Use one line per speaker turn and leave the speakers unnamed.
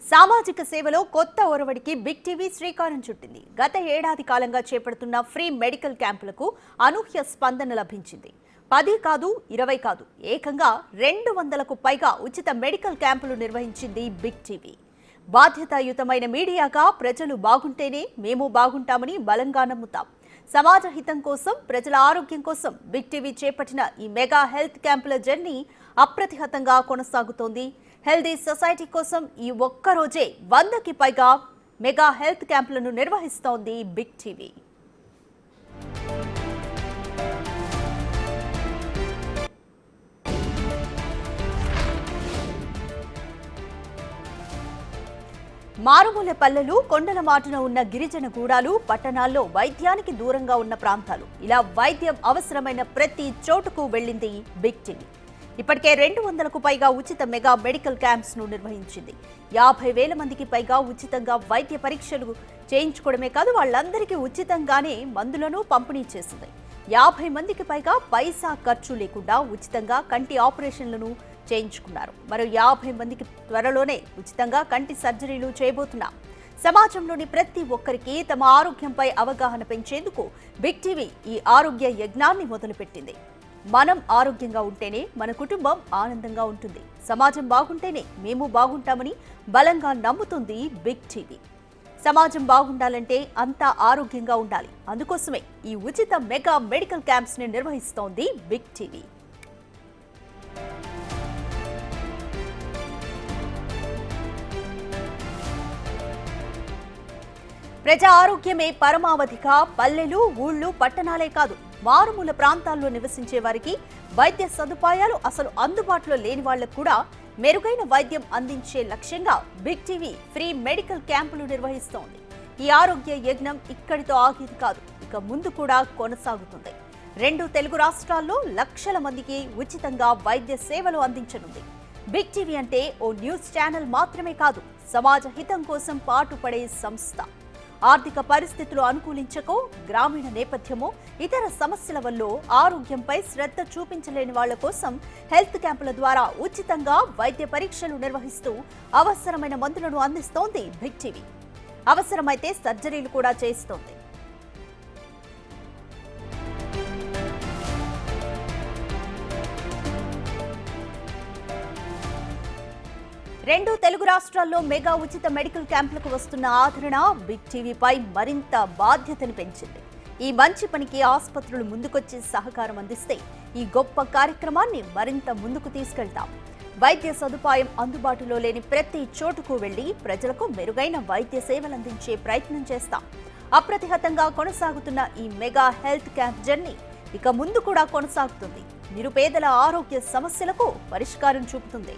సామాజిక సేవలో కొత్త ఒరవడికి బిగ్ టీవీ శ్రీకారం చుట్టింది. గత ఏడాది కాలంగా చేపడుతున్న ఫ్రీ మెడికల్ క్యాంపులకు అనూహ్య స్పందన లభించింది. 10 కాదు 20 కాదు ఏకంగా 200కు పైగా ఉచిత మెడికల్ క్యాంపులు నిర్వహించింది బిగ్ టీవీ. బాధ్యతాయుతమైన మీడియాగా ప్రజలు బాగుంటేనే మేము బాగుంటామని బలంగా నమ్ముతాం. సమాజ హితం కోసం, ప్రజల ఆరోగ్యం కోసం బిగ్ టీవీ చేపట్టిన ఈ మెగా హెల్త్ క్యాంపుల జర్నీ అప్రతిహతంగా కొనసాగుతోంది. హెల్దీ సొసైటీ కోసం ఈ ఒక్క రోజే 100కి పైగా మెగా హెల్త్ క్యాంపులను నిర్వహిస్తోంది బిగ్ టీవీ. మారుమూల పల్లెలు, కొండల మాటున ఉన్న గిరిజన గూడాలు, పట్టణాల్లో వైద్యానికి దూరంగా ఉన్న ప్రాంతాలు, ఇలా వైద్యం అవసరమైన ప్రతి చోటుకు వెళ్లింది బిగ్ టీవీ. ఇప్పటికే 200కు పైగా ఉచిత మెగా మెడికల్ క్యాంప్స్ ను నిర్వహించింది. 50,000 మందికి పైగా ఉచితంగా వైద్య పరీక్షలు చేయించుకోవడమే కాదు, వాళ్ళందరికీ ఉచితంగానే మందులను పంపిణీ చేసింది. 50 మందికి పైగా పైసా ఖర్చు లేకుండా ఉచితంగా కంటి ఆపరేషన్లను చేయించుకున్నారు. మరో 50 మందికి త్వరలోనే ఉచితంగా కంటి సర్జరీలు చేయబోతున్నాం. సమాజంలోని ప్రతి ఒక్కరికి తమ ఆరోగ్యంపై అవగాహన పెంచేందుకు బిగ్ టీవీ ఈ ఆరోగ్య యజ్ఞాన్ని మొదలుపెట్టింది. మనం ఆరోగ్యంగా ఉంటేనే మన కుటుంబం ఆనందంగా ఉంటుంది, సమాజం బాగుంటేనే మేము బాగుంటామని బలంగా నమ్ముతుంది బిగ్ టీవీ. సమాజం బాగుండాలంటే అంతా ఆరోగ్యంగా ఉండాలి. అందుకోసమే ఈ ఉచిత మెగా మెడికల్ క్యాంప్స్ ని నిర్వహిస్తోంది బిగ్ టీవీ. ప్రజా ఆరోగ్యమే పరమావధిగా పల్లెలు, ఊళ్ళు, పట్టణాలే కాదు, మారుమూల ప్రాంతాల్లో నివసించే వారికి వైద్య సదుపాయాలు అసలు అందుబాటులో లేని వాళ్లకు కూడా మెరుగైన వైద్యం అందించే లక్ష్యంగా బిగ్ టీవీ ఫ్రీ మెడికల్ క్యాంపులు నిర్వహిస్తోంది. ఈ ఆరోగ్య యజ్ఞం ఇక్కడితో ఆగేది కాదు, ఇక ముందు కూడా కొనసాగుతుంది. 2 తెలుగు రాష్ట్రాల్లో లక్షల మందికి ఉచితంగా వైద్య సేవలు అందించనుంది. బిగ్ టీవీ అంటే ఓ న్యూస్ ఛానల్ మాత్రమే కాదు, సమాజ హితం కోసం పాటుపడే సంస్థ. ఆర్థిక పరిస్థితులు అనుకూలించకో, గ్రామీణ నేపథ్యమో, ఇతర సమస్యల వల్ల ఆరోగ్యంపై శ్రద్ధ చూపించలేని వాళ్ల కోసం హెల్త్ క్యాంపుల ద్వారా ఉచితంగా వైద్య పరీక్షలు నిర్వహిస్తూ అవసరమైన మందులను అందిస్తోంది బిగ్ టీవీ. అవసరమైతే సర్జరీలు కూడా చేస్తోంది. 2 తెలుగు రాష్ట్రాల్లో మెగా ఉచిత మెడికల్ క్యాంపులకు వస్తున్న ఆదరణ బిగ్ టీవీపై మరింత బాధ్యతను పెంచింది. ఈ మంచి పనికి ఆసుపత్రులు ముందుకొచ్చి సహకారం అందిస్తే ఈ గొప్ప కార్యక్రమాన్ని మరింత ముందుకు తీసుకెళ్తాం. వైద్య సదుపాయం అందుబాటులో లేని ప్రతి చోటుకు వెళ్లి ప్రజలకు మెరుగైన వైద్య సేవలు అందించే ప్రయత్నం చేస్తాం. అప్రతిహతంగా కొనసాగుతున్న ఈ మెగా హెల్త్ క్యాంప్ జర్నీ ఇక ముందు కూడా కొనసాగుతుంది. నిరుపేదల ఆరోగ్య సమస్యలకు పరిష్కారం చూపుతుంది.